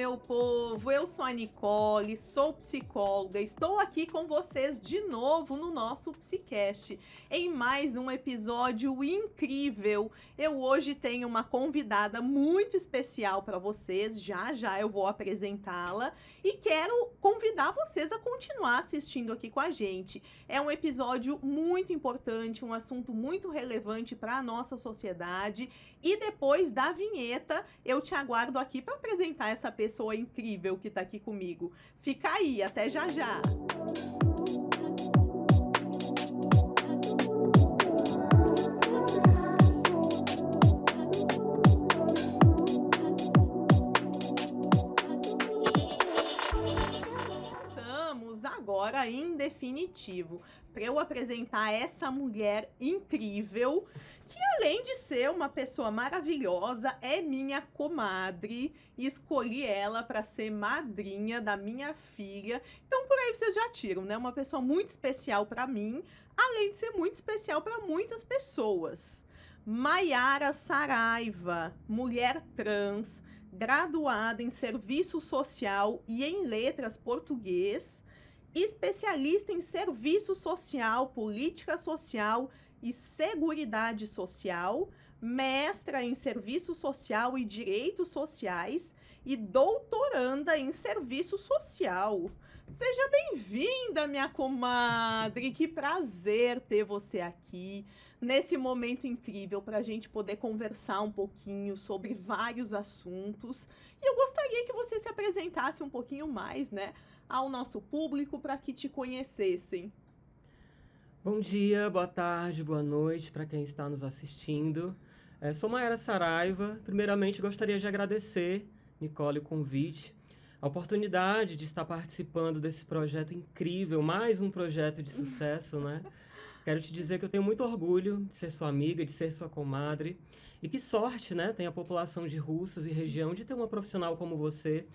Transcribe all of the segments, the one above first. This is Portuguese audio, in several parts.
meu povo! Eu sou a Nicole, sou psicóloga, estou aqui com vocês de novo no nosso Psicast, em mais um episódio incrível. Eu hoje tenho uma convidada muito especial para vocês, já já eu vou apresentá-la e quero convidar vocês a continuar assistindo aqui com a gente. É um episódio muito importante, um assunto muito relevante para a nossa sociedade e depois da vinheta eu te aguardo aqui para apresentar essa pessoa incrível que está aqui comigo. Fica aí, até já já! Estamos agora em definitivo para eu apresentar essa mulher incrível que, além de ser uma pessoa maravilhosa, é minha comadre e escolhi ela para ser madrinha da minha filha. Então, por aí vocês já tiram, né? Uma pessoa muito especial para mim, além de ser muito especial para muitas pessoas. Maiara Saraiva, mulher trans, graduada em Serviço Social e em Letras Português, especialista em Serviço Social, Política Social e Seguridade Social, mestra em Serviço Social e Direitos Sociais e doutoranda em Serviço Social. Seja bem-vinda, minha comadre! Que prazer ter você aqui nesse momento incrível para a gente poder conversar um pouquinho sobre vários assuntos. E eu gostaria que você se apresentasse um pouquinho mais, né, ao nosso público para que te conhecessem. Bom dia, boa tarde, boa noite para quem está nos assistindo. Sou Maiara Saraiva. Primeiramente, gostaria de agradecer, Nicole, o convite, a oportunidade de estar participando desse projeto incrível, mais um projeto de sucesso, né? Quero te dizer que eu tenho muito orgulho de ser sua amiga, de ser sua comadre. E que sorte, né, tem a população de Russas e região de ter uma profissional como você,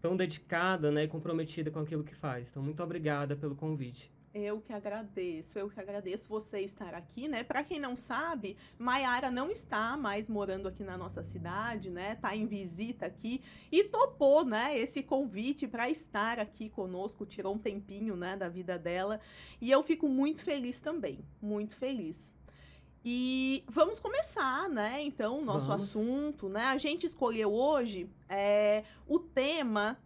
tão dedicada, né, e comprometida com aquilo que faz. Então, muito obrigada pelo convite. Eu que agradeço você estar aqui, né? Para quem não sabe, Maiara não está mais morando aqui na nossa cidade, né? Tá em visita aqui e topou, né, esse convite para estar aqui conosco, tirou um tempinho, né, da vida dela, e eu fico muito feliz também, muito feliz. E vamos começar, né, então, o nosso Vamos. assunto, né? A gente escolheu hoje o tema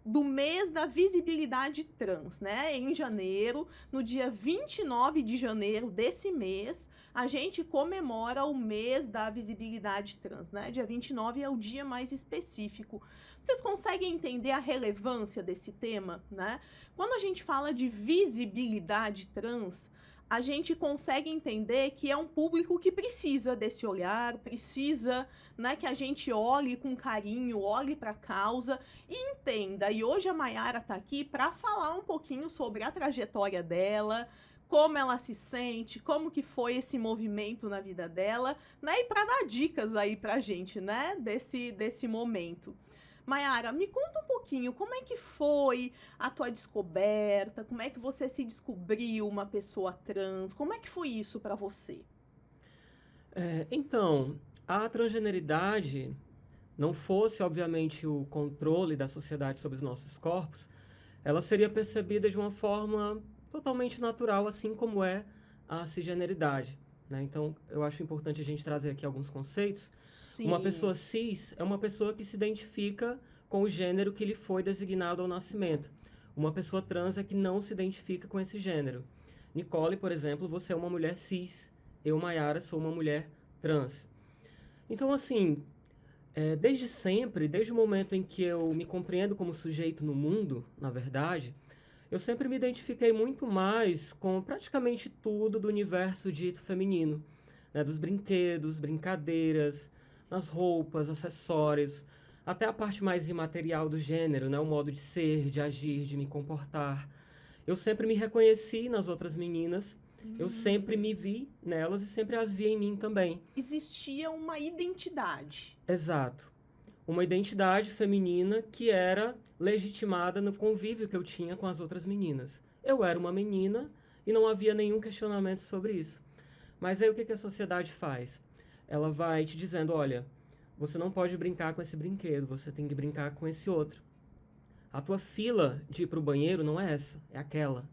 do mês da visibilidade trans, né? Em janeiro, no dia 29 de janeiro desse mês, a gente comemora o mês da visibilidade trans, né? Dia 29 é o dia mais específico. Vocês conseguem entender a relevância desse tema, né? Quando a gente fala de visibilidade trans, a gente consegue entender que é um público que precisa desse olhar, precisa, né, que a gente olhe com carinho, olhe para a causa e entenda. E hoje a Maiara está aqui para falar um pouquinho sobre a trajetória dela, como ela se sente, como que foi esse movimento na vida dela, né, e para dar dicas aí para a gente, né, desse momento. Maiara, me conta um pouquinho, como é que foi a tua descoberta? Como é que você se descobriu uma pessoa trans? Como é que foi isso para você? Então, a transgeneridade não fosse, obviamente, o controle da sociedade sobre os nossos corpos, ela seria percebida de uma forma totalmente natural, assim como é a cisgeneridade, né? Então, eu acho importante a gente trazer aqui alguns conceitos. Uma Sim. pessoa cis é uma pessoa que se identifica com o gênero que lhe foi designado ao nascimento. Uma pessoa trans é que não se identifica com esse gênero. Nicole, por exemplo, você é uma mulher cis. Eu, Maiara, sou uma mulher trans. Então, assim, desde sempre, desde o momento em que eu me compreendo como sujeito no mundo, na verdade, eu sempre me identifiquei muito mais com praticamente tudo do universo dito feminino, né? Dos brinquedos, brincadeiras, nas roupas, acessórios, até a parte mais imaterial do gênero, né? O modo de ser, de agir, de me comportar. Eu sempre me reconheci nas outras meninas, eu sempre me vi nelas e sempre as vi em mim também. Existia uma identidade. Exato. Uma identidade feminina que era legitimada no convívio que eu tinha com as outras meninas. Eu era uma menina e não havia nenhum questionamento sobre isso. Mas aí o que a sociedade faz? Ela vai te dizendo, olha, você não pode brincar com esse brinquedo, você tem que brincar com esse outro. A tua fila de ir para o banheiro não é essa, é aquela.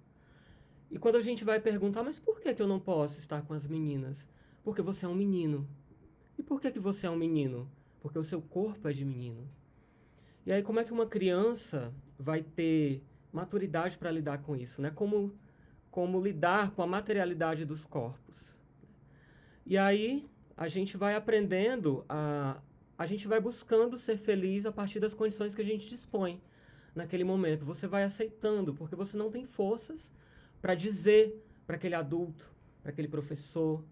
E quando a gente vai perguntar, mas por que que eu não posso estar com as meninas? Porque você é um menino. E por que que você é um menino? Porque o seu corpo é de menino. E aí, como é que uma criança vai ter maturidade para lidar com isso, né? Como lidar com a materialidade dos corpos. E aí, a gente vai aprendendo a gente vai buscando ser feliz a partir das condições que a gente dispõe naquele momento. Você vai aceitando, porque você não tem forças para dizer para aquele adulto, para aquele professor,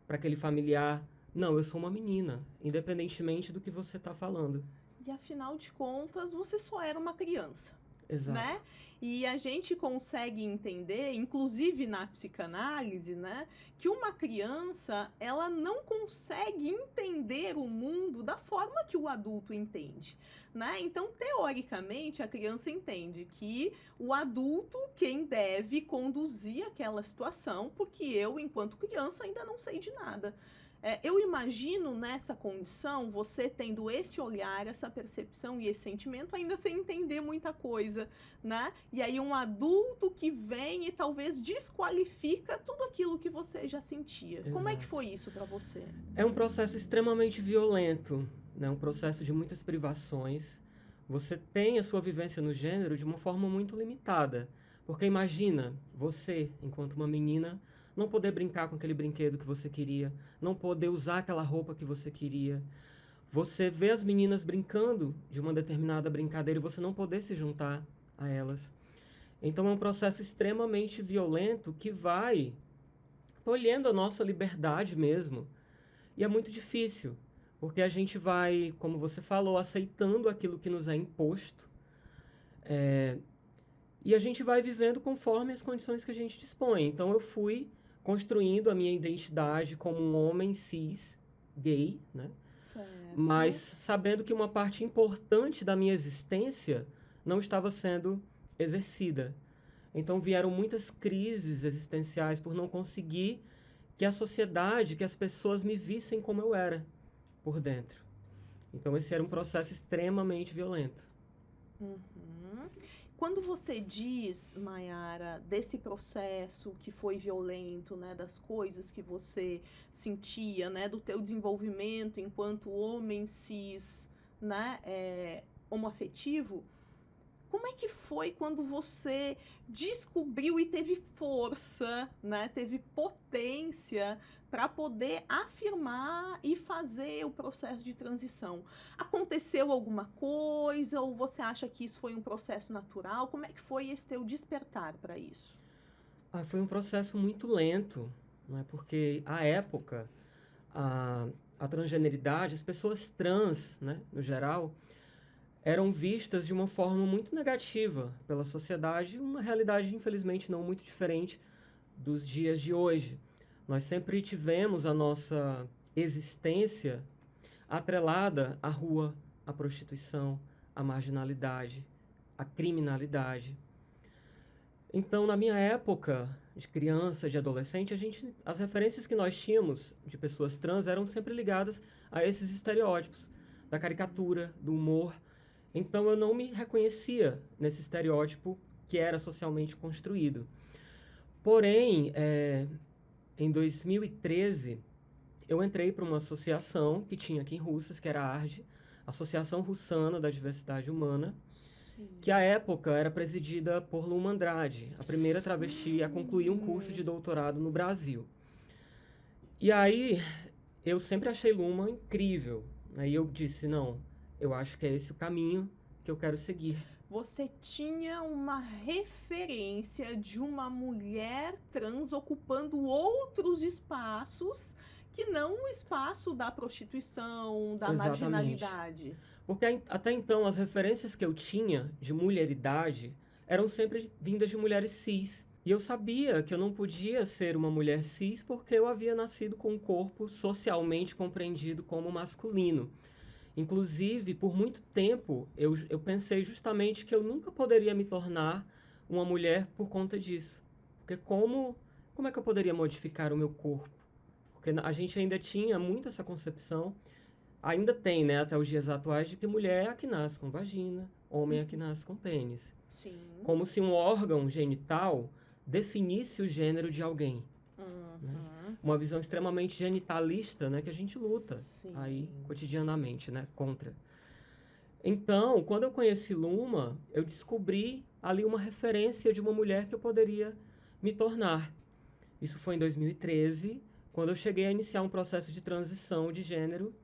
para aquele familiar, não, eu sou uma menina, independentemente do que você está falando. E afinal de contas, você só era uma criança. Exato. Né? E a gente consegue entender, inclusive na psicanálise, né, que uma criança, ela não consegue entender o mundo da forma que o adulto entende, né? Então, teoricamente, a criança entende que o adulto quem deve conduzir aquela situação, porque eu, enquanto criança, ainda não sei de nada. Eu imagino nessa condição, você tendo esse olhar, essa percepção e esse sentimento, ainda sem entender muita coisa, né? E aí um adulto que vem e talvez desqualifica tudo aquilo que você já sentia. Exato. Como é que foi isso para você? É um processo extremamente violento, né? Um processo de muitas privações. Você tem a sua vivência no gênero de uma forma muito limitada. Porque imagina, você, enquanto uma menina, não poder brincar com aquele brinquedo que você queria, não poder usar aquela roupa que você queria. Você vê as meninas brincando de uma determinada brincadeira e você não poder se juntar a elas. Então é um processo extremamente violento que vai tolhendo a nossa liberdade mesmo. E é muito difícil, porque a gente vai, como você falou, aceitando aquilo que nos é imposto. E a gente vai vivendo conforme as condições que a gente dispõe. Então eu fui construindo a minha identidade como um homem cis, gay, né? Certo. Mas sabendo que uma parte importante da minha existência não estava sendo exercida. Então vieram muitas crises existenciais por não conseguir que a sociedade, que as pessoas me vissem como eu era por dentro. Então esse era um processo extremamente violento. Uhum. Quando você diz, Mayara, desse processo que foi violento, né, das coisas que você sentia, né, do teu desenvolvimento enquanto homem cis, né, homoafetivo, como é que foi quando você descobriu e teve força, né, teve potência para poder afirmar e fazer o processo de transição? Aconteceu alguma coisa ou você acha que isso foi um processo natural? Como é que foi esse teu despertar para isso? Foi um processo muito lento, né? Porque à época a transgeneridade, as pessoas trans, né, no geral, eram vistas de uma forma muito negativa pela sociedade, uma realidade infelizmente não muito diferente dos dias de hoje. Nós sempre tivemos a nossa existência atrelada à rua, à prostituição, à marginalidade, à criminalidade. Então, na minha época de criança, de adolescente, as referências que nós tínhamos de pessoas trans eram sempre ligadas a esses estereótipos da caricatura, do humor. Então, eu não me reconhecia nesse estereótipo que era socialmente construído. Porém, em 2013, eu entrei para uma associação que tinha aqui em Russas, que era a ARGE, Associação Russana da Diversidade Humana, que à época era presidida por Luma Andrade, a primeira travesti a concluir um curso de doutorado no Brasil. E aí, eu sempre achei Luma incrível. Aí eu disse, não, eu acho que é esse o caminho que eu quero seguir. Você tinha uma referência de uma mulher trans ocupando outros espaços que não o espaço da prostituição, da Exatamente. marginalidade. Porque até então as referências que eu tinha de mulheridade eram sempre vindas de mulheres cis. E eu sabia que eu não podia ser uma mulher cis porque eu havia nascido com um corpo socialmente compreendido como masculino. Inclusive, por muito tempo, eu pensei justamente que eu nunca poderia me tornar uma mulher por conta disso. Porque como é que eu poderia modificar o meu corpo? Porque a gente ainda tinha muito essa concepção, ainda tem, né, até os dias atuais, de que mulher é a que nasce com vagina, homem é a que nasce com pênis. Sim. Como se um órgão genital definisse o gênero de alguém. Né? Uma visão extremamente genitalista, né, que a gente luta aí cotidianamente, né, contra. Então, quando eu conheci Luma, eu descobri ali uma referência de uma mulher que eu poderia me tornar. Isso foi em 2013, quando eu cheguei a iniciar um processo de transição de gênero.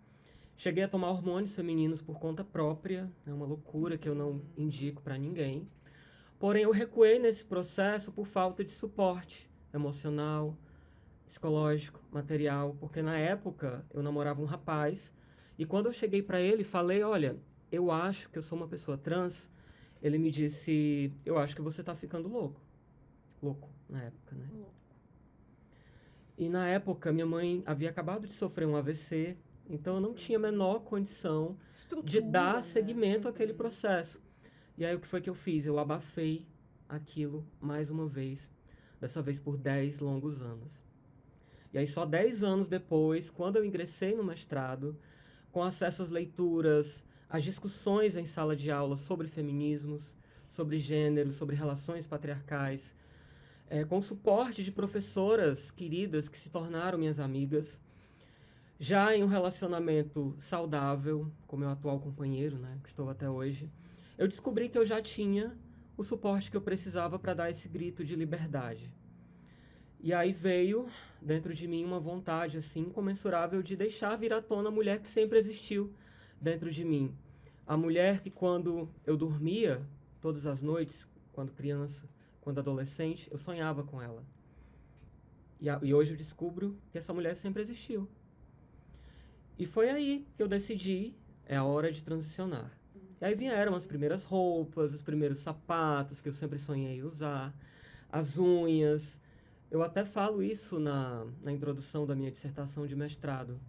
Cheguei a tomar hormônios femininos por conta própria, é uma loucura que eu não indico para ninguém. Porém, eu recuei nesse processo por falta de suporte emocional, psicológico, material, porque na época eu namorava um rapaz e quando eu cheguei para ele e falei, olha, eu acho que eu sou uma pessoa trans, ele me disse, eu acho que você tá ficando louco. Louco, na época, né? E na época, minha mãe havia acabado de sofrer um AVC, então eu não tinha a menor condição de dar seguimento àquele processo. E aí, o que foi que eu fiz? Eu abafei aquilo mais uma vez, dessa vez por 10 longos anos. E aí, só 10 anos depois, quando eu ingressei no mestrado, com acesso às leituras, às discussões em sala de aula sobre feminismos, sobre gênero, sobre relações patriarcais, com o suporte de professoras queridas que se tornaram minhas amigas, já em um relacionamento saudável com meu atual companheiro, né, que estou até hoje, eu descobri que eu já tinha o suporte que eu precisava para dar esse grito de liberdade. E aí veio dentro de mim uma vontade assim incomensurável de deixar vir à tona a mulher que sempre existiu dentro de mim. A mulher que quando eu dormia todas as noites, quando criança, quando adolescente, eu sonhava com ela. E hoje eu descubro que essa mulher sempre existiu. E foi aí que eu decidi, é a hora de transicionar. E aí vieram as primeiras roupas, os primeiros sapatos que eu sempre sonhei usar, as unhas. Eu até falo isso na introdução da minha dissertação de mestrado,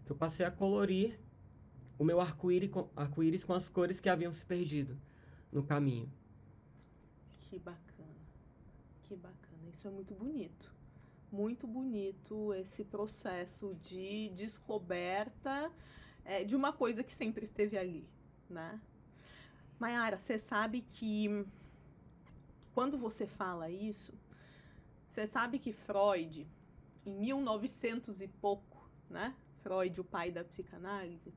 que eu passei a colorir o meu arco-íris com as cores que haviam se perdido no caminho. Que bacana, que bacana. Isso é muito bonito. Muito bonito esse processo de descoberta de uma coisa que sempre esteve ali, né? Mayara, você sabe que quando você fala isso, você sabe que Freud, em 1900 e pouco, né? Freud, o pai da psicanálise,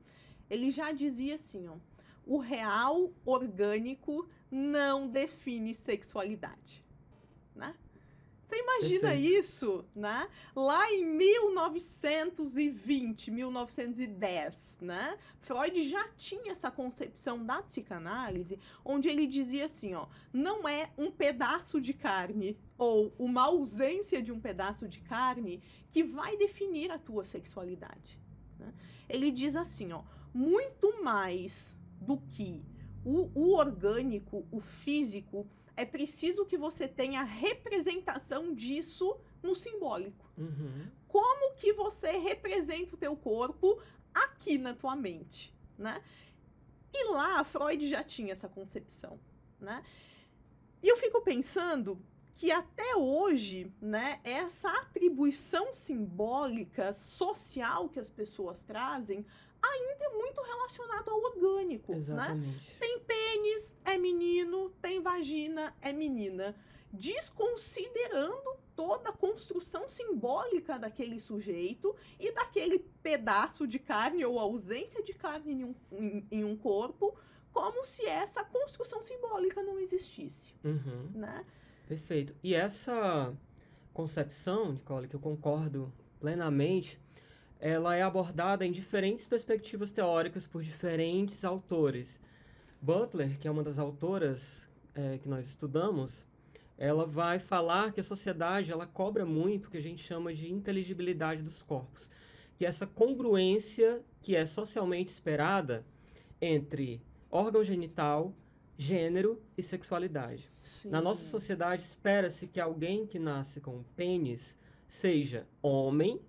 ele já dizia assim, ó, o real orgânico não define sexualidade, né? Você imagina isso, né? Lá em 1920, 1910, né? Freud já tinha essa concepção da psicanálise, onde ele dizia assim, ó, não é um pedaço de carne ou uma ausência de um pedaço de carne que vai definir a tua sexualidade, né? Ele diz assim, ó, muito mais do que o orgânico, o físico, é preciso que você tenha representação disso no simbólico. Como que você representa o teu corpo aqui na tua mente, né? E lá Freud já tinha essa concepção, né? E eu fico pensando que até hoje, né, essa atribuição simbólica social que as pessoas trazem ainda é muito relacionado ao orgânico, Exatamente. Né? Tem pênis, é menino, tem vagina, é menina. Desconsiderando toda a construção simbólica daquele sujeito e daquele pedaço de carne ou ausência de carne em um corpo, como se essa construção simbólica não existisse, né? Perfeito. E essa concepção, Nicole, que eu concordo plenamente, ela é abordada em diferentes perspectivas teóricas por diferentes autores. Butler, que é uma das autoras que nós estudamos, ela vai falar que a sociedade ela cobra muito o que a gente chama de inteligibilidade dos corpos, que é essa congruência que é socialmente esperada entre órgão genital, gênero e sexualidade. Sim. Na nossa sociedade, espera-se que alguém que nasce com um pênis seja homem,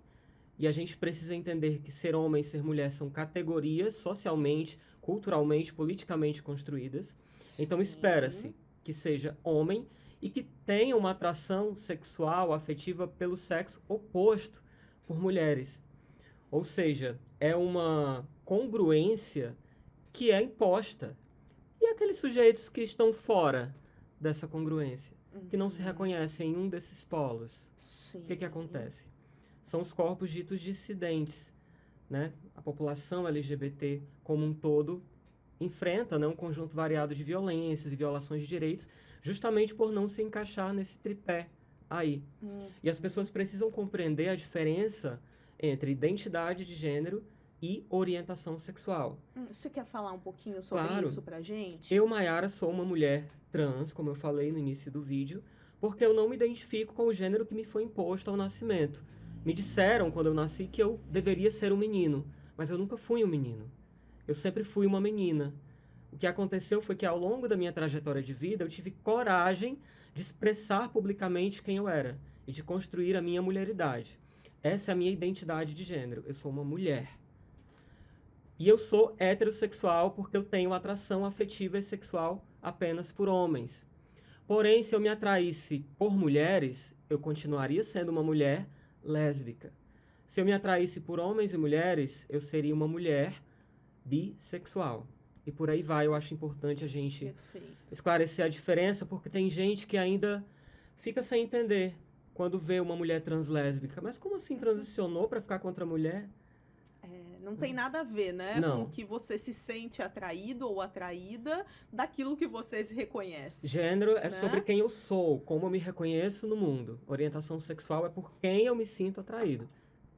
e a gente precisa entender que ser homem e ser mulher são categorias socialmente, culturalmente, politicamente construídas. Então, espera-se que seja homem e que tenha uma atração sexual, afetiva pelo sexo oposto por mulheres. Ou seja, é uma congruência que é imposta. E aqueles sujeitos que estão fora dessa congruência, que não se reconhecem em um desses polos, o que acontece? São os corpos ditos dissidentes, né? A população LGBT como um todo enfrenta, né, um conjunto variado de violências e violações de direitos, justamente por não se encaixar nesse tripé aí. E as pessoas precisam compreender a diferença entre identidade de gênero e orientação sexual. Você quer falar um pouquinho sobre isso pra gente? Eu, Mayara, sou uma mulher trans, como eu falei no início do vídeo, porque eu não me identifico com o gênero que me foi imposto ao nascimento. Me disseram, quando eu nasci, que eu deveria ser um menino, mas eu nunca fui um menino. Eu sempre fui uma menina. O que aconteceu foi que, ao longo da minha trajetória de vida, eu tive coragem de expressar publicamente quem eu era e de construir a minha mulheridade. Essa é a minha identidade de gênero. Eu sou uma mulher. E eu sou heterossexual porque eu tenho atração afetiva e sexual apenas por homens. Porém, se eu me atraísse por mulheres, eu continuaria sendo uma mulher lésbica. Se eu me atraísse por homens e mulheres, eu seria uma mulher bissexual. E por aí vai, eu acho importante a gente esclarecer a diferença, porque tem gente que ainda fica sem entender quando vê uma mulher translésbica. Mas como assim transicionou para ficar com outra mulher? Não tem nada a ver, né? Não. Com o que você se sente atraído ou atraída daquilo que você se reconhece. Gênero é sobre quem eu sou, como eu me reconheço no mundo. Orientação sexual é por quem eu me sinto atraído.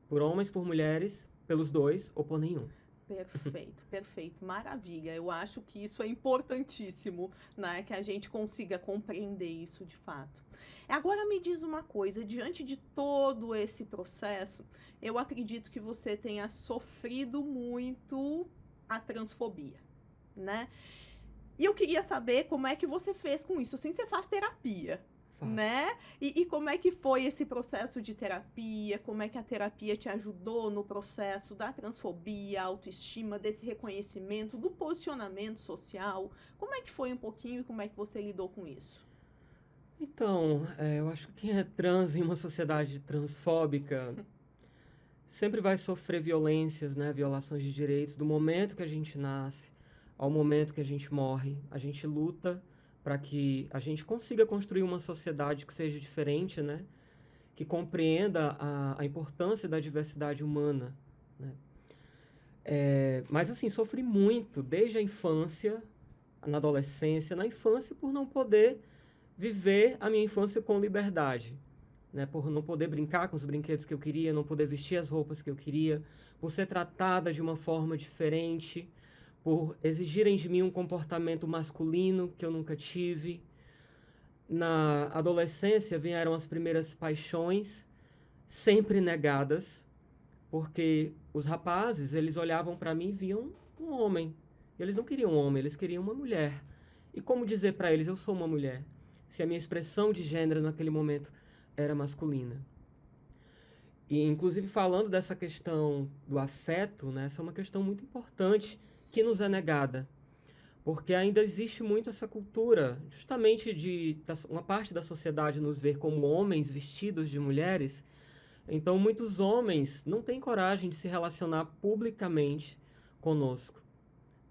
Por homens, por mulheres, pelos dois ou por nenhum. Perfeito, perfeito. Maravilha. Eu acho que isso é importantíssimo, né? Que a gente consiga compreender isso de fato. Agora me diz uma coisa, diante de todo esse processo, eu acredito que você tenha sofrido muito a transfobia, né? E eu queria saber como é que você fez com isso. Assim, você faz terapia, né? E como é que foi esse processo de terapia? Como é que a terapia te ajudou no processo da transfobia, autoestima, desse reconhecimento, do posicionamento social? Como é que foi um pouquinho e como é que você lidou com isso? Então, eu acho que quem é trans em uma sociedade transfóbica sempre vai sofrer violências, né? Violações de direitos, do momento que a gente nasce ao momento que a gente morre. A gente luta para que a gente consiga construir uma sociedade que seja diferente, né? Que compreenda a importância da diversidade humana, né? Mas, assim, sofri muito desde a infância, na adolescência, na infância, por não poder viver a minha infância com liberdade, né? Por não poder brincar com os brinquedos que eu queria, não poder vestir as roupas que eu queria, por ser tratada de uma forma diferente, por exigirem de mim um comportamento masculino que eu nunca tive. Na adolescência vieram as primeiras paixões, sempre negadas, porque os rapazes, eles olhavam para mim e viam um homem. E eles não queriam um homem, eles queriam uma mulher. E como dizer para eles, eu sou uma mulher, se a minha expressão de gênero naquele momento era masculina? E, inclusive, falando dessa questão do afeto, né, essa é uma questão muito importante que nos é negada, porque ainda existe muito essa cultura, justamente de uma parte da sociedade nos ver como homens vestidos de mulheres. Então, muitos homens não têm coragem de se relacionar publicamente conosco,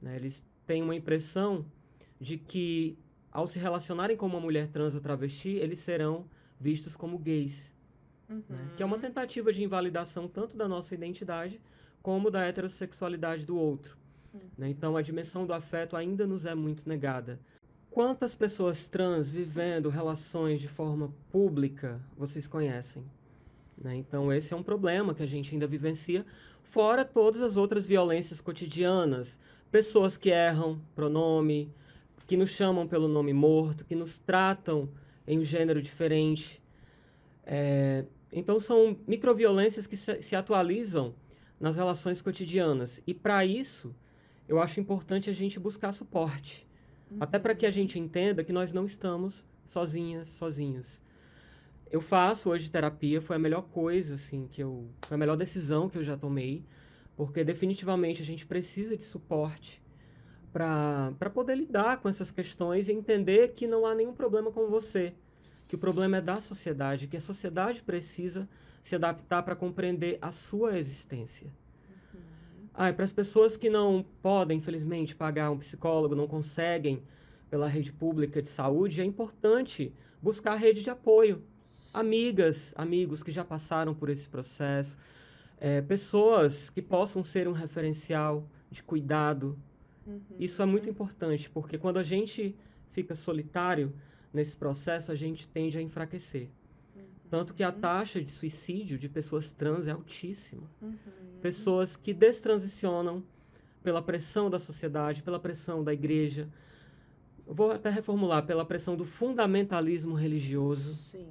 né? Eles têm uma impressão de que, ao se relacionarem com uma mulher trans ou travesti, eles serão vistos como gays, né? Que é uma tentativa de invalidação tanto da nossa identidade como da heterossexualidade do outro. Né? Então, a dimensão do afeto ainda nos é muito negada. Quantas pessoas trans vivendo relações de forma pública vocês conhecem? Né? Então, esse é um problema que a gente ainda vivencia, fora todas as outras violências cotidianas. Pessoas que erram pronome, que nos chamam pelo nome morto, que nos tratam em um gênero diferente. Então, são microviolências que se atualizam nas relações cotidianas. E, para isso, eu acho importante a gente buscar suporte. Até para que a gente entenda que nós não estamos sozinhas, sozinhos. Eu faço hoje terapia, foi a melhor coisa, assim, foi a melhor decisão que eu já tomei, porque definitivamente a gente precisa de suporte para poder lidar com essas questões e entender que não há nenhum problema com você, que o problema é da sociedade, que a sociedade precisa se adaptar para compreender a sua existência. Para as pessoas que não podem, infelizmente, pagar um psicólogo, não conseguem pela rede pública de saúde, é importante buscar rede de apoio. Amigas, amigos que já passaram por esse processo, pessoas que possam ser um referencial de cuidado. Isso é muito importante, porque quando a gente fica solitário nesse processo, a gente tende a enfraquecer. Tanto que a taxa de suicídio de pessoas trans é altíssima. Pessoas que destransicionam pela pressão da sociedade, pela pressão da igreja. Vou até reformular, pela pressão do fundamentalismo religioso. Sim.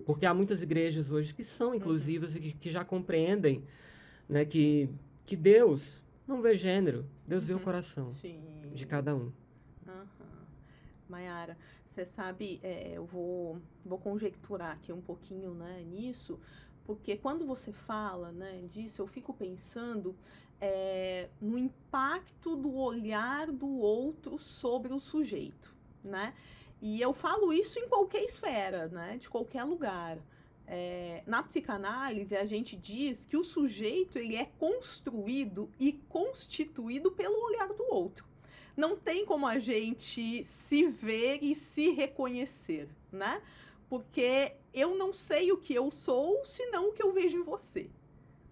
Porque há muitas igrejas hoje que são inclusivas e que já compreendem, né, que Deus não vê gênero, Deus vê o coração de cada um. Maiara, você sabe, eu vou conjecturar aqui um pouquinho, né, nisso, porque quando você fala, né, disso, eu fico pensando no impacto do olhar do outro sobre o sujeito, né? E eu falo isso em qualquer esfera, né, de qualquer lugar. Na psicanálise, a gente diz que o sujeito ele é construído e constituído pelo olhar do outro. Não tem como a gente se ver e se reconhecer, né? Porque eu não sei o que eu sou, senão o que eu vejo em você,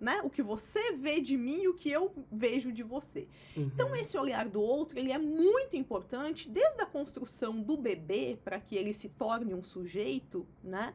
né? O que você vê de mim e o que eu vejo de você. Então, esse olhar do outro, ele é muito importante desde a construção do bebê para que ele se torne um sujeito, né?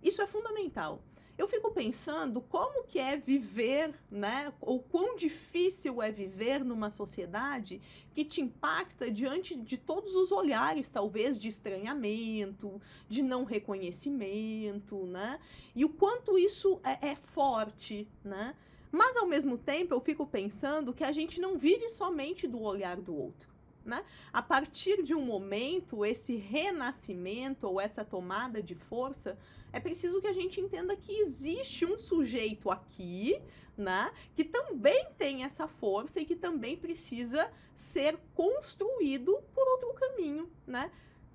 Isso é fundamental. Eu fico pensando como que é viver, né? Ou quão difícil é viver numa sociedade que te impacta diante de todos os olhares, talvez, de estranhamento, de não reconhecimento, né? E o quanto isso é forte, né? Mas, ao mesmo tempo, eu fico pensando que a gente não vive somente do olhar do outro, né? A partir de um momento, esse renascimento ou essa tomada de força, é preciso que a gente entenda que existe um sujeito aqui, né, que também tem essa força e que também precisa ser construído por outro caminho, né?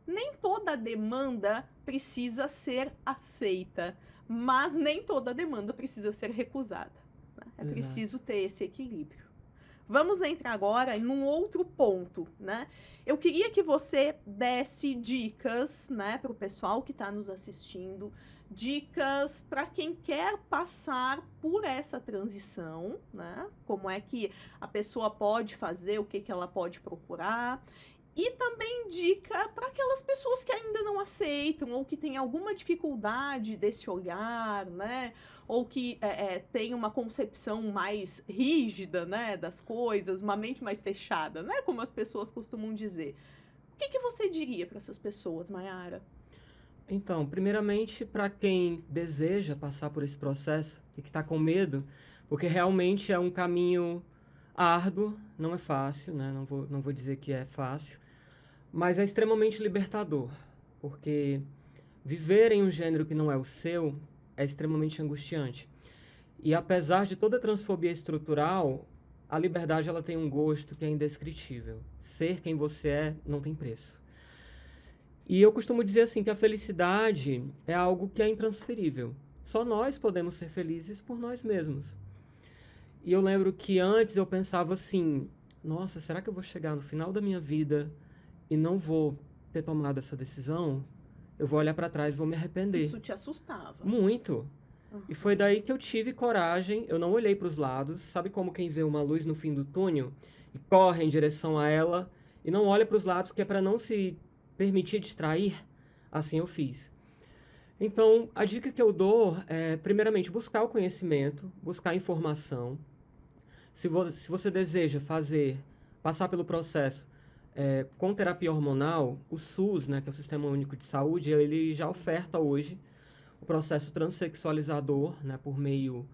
Nem toda demanda precisa ser aceita, mas nem toda demanda precisa ser recusada, né? É preciso ter esse equilíbrio. Vamos entrar agora em um outro ponto, né? Eu queria que você desse dicas, né, para o pessoal que está nos assistindo, dicas para quem quer passar por essa transição, né? Como é que a pessoa pode fazer, o que que ela pode procurar. E também dica para aquelas pessoas que ainda não aceitam ou que têm alguma dificuldade desse olhar, né? Ou que tem uma concepção mais rígida, né, das coisas, uma mente mais fechada, né? Como as pessoas costumam dizer. O que que você diria para essas pessoas, Maiara? Então, primeiramente, para quem deseja passar por esse processo e que está com medo, porque realmente é um caminho árduo, não é fácil, né? Não vou dizer que é fácil, mas é extremamente libertador, porque viver em um gênero que não é o seu é extremamente angustiante. E apesar de toda a transfobia estrutural, a liberdade ela tem um gosto que é indescritível. Ser quem você é não tem preço. E eu costumo dizer assim que a felicidade é algo que é intransferível. Só nós podemos ser felizes por nós mesmos. E eu lembro que antes eu pensava assim, nossa, será que eu vou chegar no final da minha vida e não vou ter tomado essa decisão? Eu vou olhar para trás e vou me arrepender. Isso te assustava? Muito. E foi daí que eu tive coragem, eu não olhei para os lados, sabe como quem vê uma luz no fim do túnel e corre em direção a ela e não olha para os lados, que é para não se permitir distrair? Assim eu fiz. Então, a dica que eu dou é, primeiramente, buscar o conhecimento, buscar informação. Se você deseja passar pelo processo com terapia hormonal, o SUS, né, que é o Sistema Único de Saúde, ele já oferta hoje o processo transexualizador, né, por meio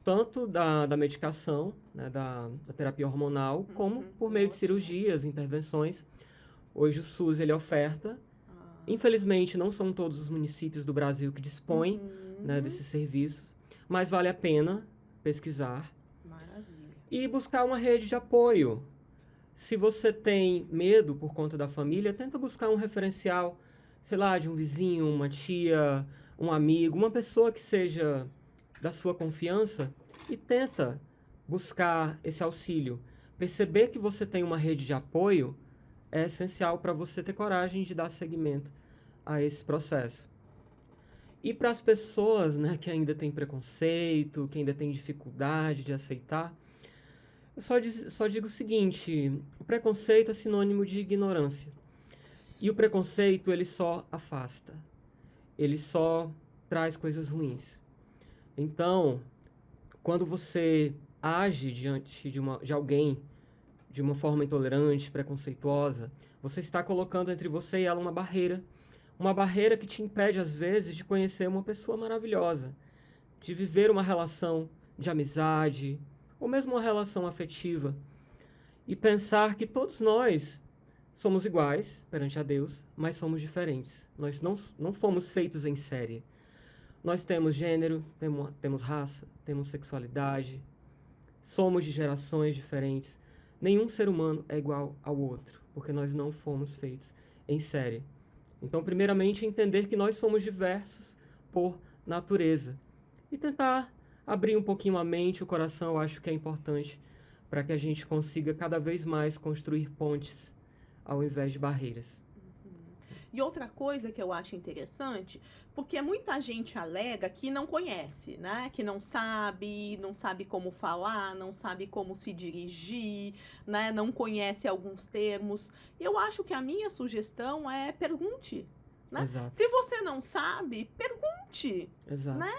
tanto da medicação, né, da terapia hormonal, como por meio de cirurgias, intervenções. Hoje o SUS ele oferta. Infelizmente, não são todos os municípios do Brasil que dispõem né, desses serviços, mas vale a pena pesquisar. Maravilha. E buscar uma rede de apoio. Se você tem medo por conta da família, tenta buscar um referencial, sei lá, de um vizinho, uma tia, um amigo, uma pessoa que seja da sua confiança e tenta buscar esse auxílio. Perceber que você tem uma rede de apoio é essencial para você ter coragem de dar seguimento a esse processo. E para as pessoas, né, que ainda têm preconceito, que ainda têm dificuldade de aceitar, eu só digo o seguinte: o preconceito é sinônimo de ignorância. E o preconceito, ele só afasta. Ele só traz coisas ruins. Então, quando você age diante de alguém de uma forma intolerante, preconceituosa, você está colocando entre você e ela uma barreira que te impede, às vezes, de conhecer uma pessoa maravilhosa, de viver uma relação de amizade, ou mesmo uma relação afetiva, e pensar que todos nós somos iguais perante a Deus, mas somos diferentes. Nós não fomos feitos em série. Nós temos gênero, temos raça, temos sexualidade, somos de gerações diferentes. Nenhum ser humano é igual ao outro, porque nós não fomos feitos em série. Então, primeiramente, entender que nós somos diversos por natureza. E tentar abrir um pouquinho a mente, o coração, eu acho que é importante para que a gente consiga cada vez mais construir pontes ao invés de barreiras. E outra coisa que eu acho interessante, porque muita gente alega que não conhece, né? Que não sabe como falar, não sabe como se dirigir, né? Não conhece alguns termos. Eu acho que a minha sugestão é pergunte, né? Exato. Se você não sabe, pergunte. Exato. Né?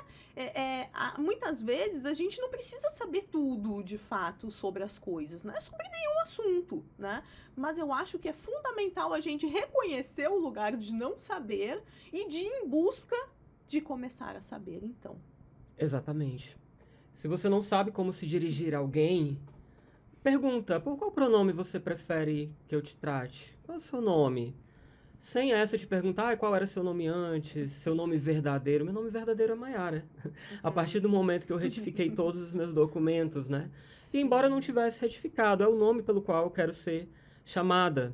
Muitas vezes a gente não precisa saber tudo de fato sobre as coisas, né? Sobre nenhum assunto, né? Mas eu acho que é fundamental a gente reconhecer o lugar de não saber e de ir em busca de começar a saber, então. Exatamente. Se você não sabe como se dirigir a alguém, pergunta: por qual pronome você prefere que eu te trate? Qual é o seu nome? Sem essa de perguntar qual era seu nome antes, seu nome verdadeiro. Meu nome verdadeiro é Maiara. A partir do momento que eu retifiquei todos os meus documentos, né? E embora eu não tivesse retificado, é o nome pelo qual eu quero ser chamada.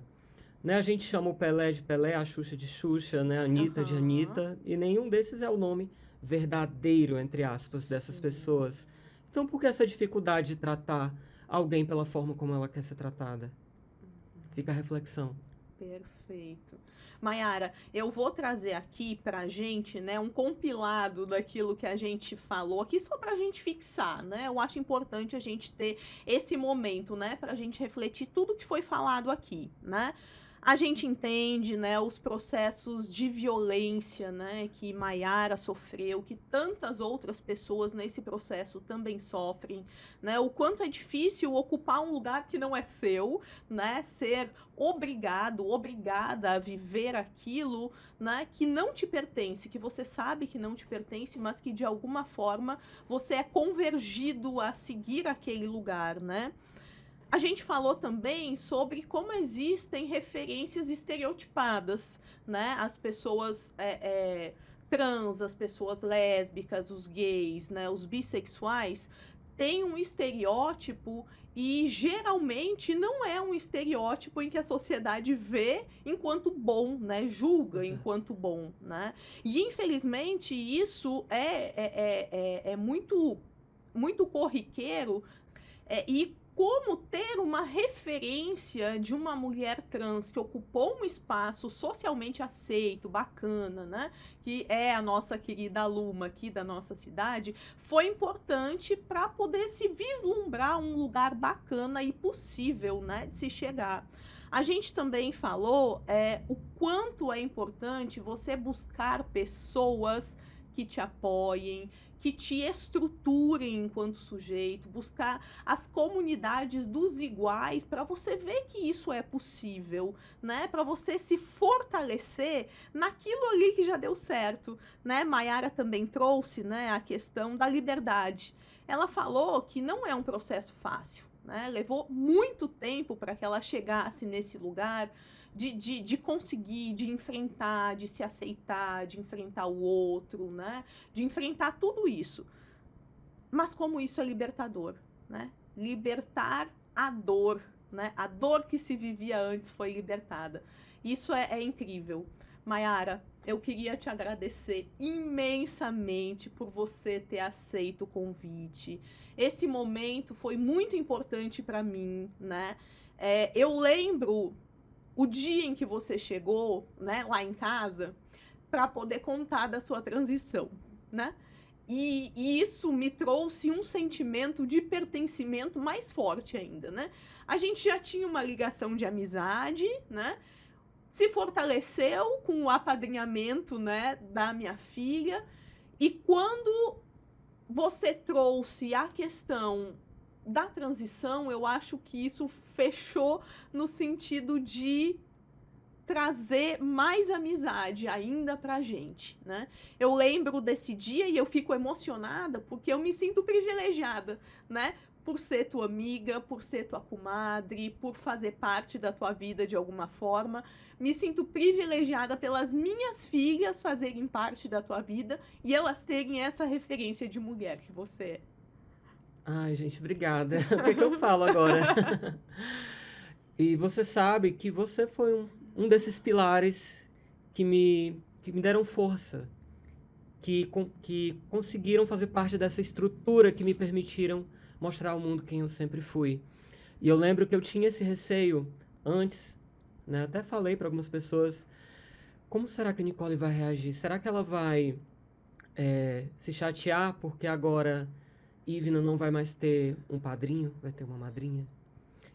Né? A gente chama o Pelé de Pelé, a Xuxa de Xuxa, né? A Anitta de Anitta. E nenhum desses é o nome verdadeiro, entre aspas, dessas pessoas. Então, por que essa dificuldade de tratar alguém pela forma como ela quer ser tratada? Fica a reflexão. Perfeito. Maiara, eu vou trazer aqui pra gente, né, um compilado daquilo que a gente falou aqui, só pra gente fixar, né? Eu acho importante a gente ter esse momento, né, pra gente refletir tudo que foi falado aqui, né? A gente entende, né, os processos de violência, né, que Maiara sofreu, que tantas outras pessoas nesse processo também sofrem, né? O quanto é difícil ocupar um lugar que não é seu, né? Ser obrigada a viver aquilo, né, que não te pertence, que você sabe que não te pertence, mas que de alguma forma você é convergido a seguir aquele lugar, né? A gente falou também sobre como existem referências estereotipadas, né? As pessoas trans, as pessoas lésbicas, os gays, né? Os bissexuais têm um estereótipo e geralmente não é um estereótipo em que a sociedade vê enquanto bom, né? Julga enquanto bom, né? E infelizmente isso é muito, muito corriqueiro e como ter uma referência de uma mulher trans que ocupou um espaço socialmente aceito, bacana, né? Que é a nossa querida Luma aqui da nossa cidade, foi importante para poder se vislumbrar um lugar bacana e possível, né, de se chegar. A gente também falou o quanto é importante você buscar pessoas que te apoiem, que te estruturem enquanto sujeito, buscar as comunidades dos iguais para você ver que isso é possível, né? Para você se fortalecer naquilo ali que já deu certo, né? Maiara também trouxe, né, a questão da liberdade. Ela falou que não é um processo fácil, né? Levou muito tempo para que ela chegasse nesse lugar de conseguir, de enfrentar, de se aceitar, de enfrentar o outro, né? De enfrentar tudo isso. Mas como isso é libertador, né? Libertar a dor, né? A dor que se vivia antes foi libertada. Isso é incrível. Maiara, eu queria te agradecer imensamente por você ter aceito o convite. Esse momento foi muito importante para mim, né? Eu lembro o dia em que você chegou, né, lá em casa, para poder contar da sua transição, né? E isso me trouxe um sentimento de pertencimento mais forte ainda, né? A gente já tinha uma ligação de amizade, né? Se fortaleceu com o apadrinhamento, né, da minha filha. E quando você trouxe a questão da transição, eu acho que isso fechou no sentido de trazer mais amizade ainda pra gente, né? Eu lembro desse dia e eu fico emocionada porque eu me sinto privilegiada, né? Por ser tua amiga, por ser tua comadre, por fazer parte da tua vida de alguma forma. Me sinto privilegiada pelas minhas filhas fazerem parte da tua vida e elas terem essa referência de mulher que você é. Ai, gente, obrigada. O que eu falo agora? E você sabe que você foi um desses pilares que me deram força, que conseguiram fazer parte dessa estrutura que me permitiram mostrar ao mundo quem eu sempre fui. E eu lembro que eu tinha esse receio antes, né? Até falei para algumas pessoas, como será que a Nicole vai reagir? Será que ela vai se chatear porque agora Ivna não vai mais ter um padrinho, vai ter uma madrinha?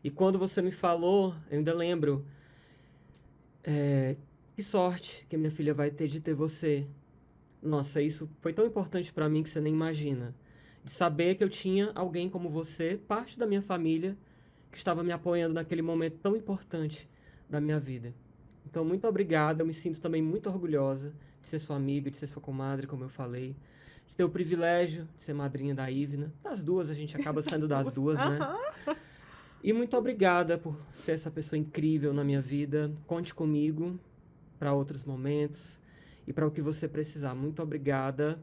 E quando você me falou, eu ainda lembro, que sorte que minha filha vai ter de ter você. Nossa, isso foi tão importante para mim que você nem imagina. De saber que eu tinha alguém como você, parte da minha família, que estava me apoiando naquele momento tão importante da minha vida. Então, muito obrigada. Eu me sinto também muito orgulhosa de ser sua amiga, de ser sua comadre, como eu falei. De ter o privilégio de ser madrinha da Ivna. Das duas, a gente acaba saindo das duas, né? E muito obrigada por ser essa pessoa incrível na minha vida. Conte comigo para outros momentos e para o que você precisar. Muito obrigada.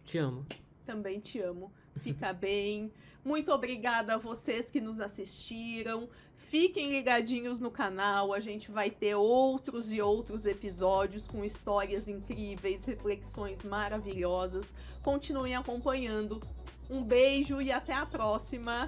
Te amo. Também te amo. Fica bem. Muito obrigada a vocês que nos assistiram. Fiquem ligadinhos no canal. A gente vai ter outros e outros episódios com histórias incríveis, reflexões maravilhosas. Continuem acompanhando. Um beijo e até a próxima.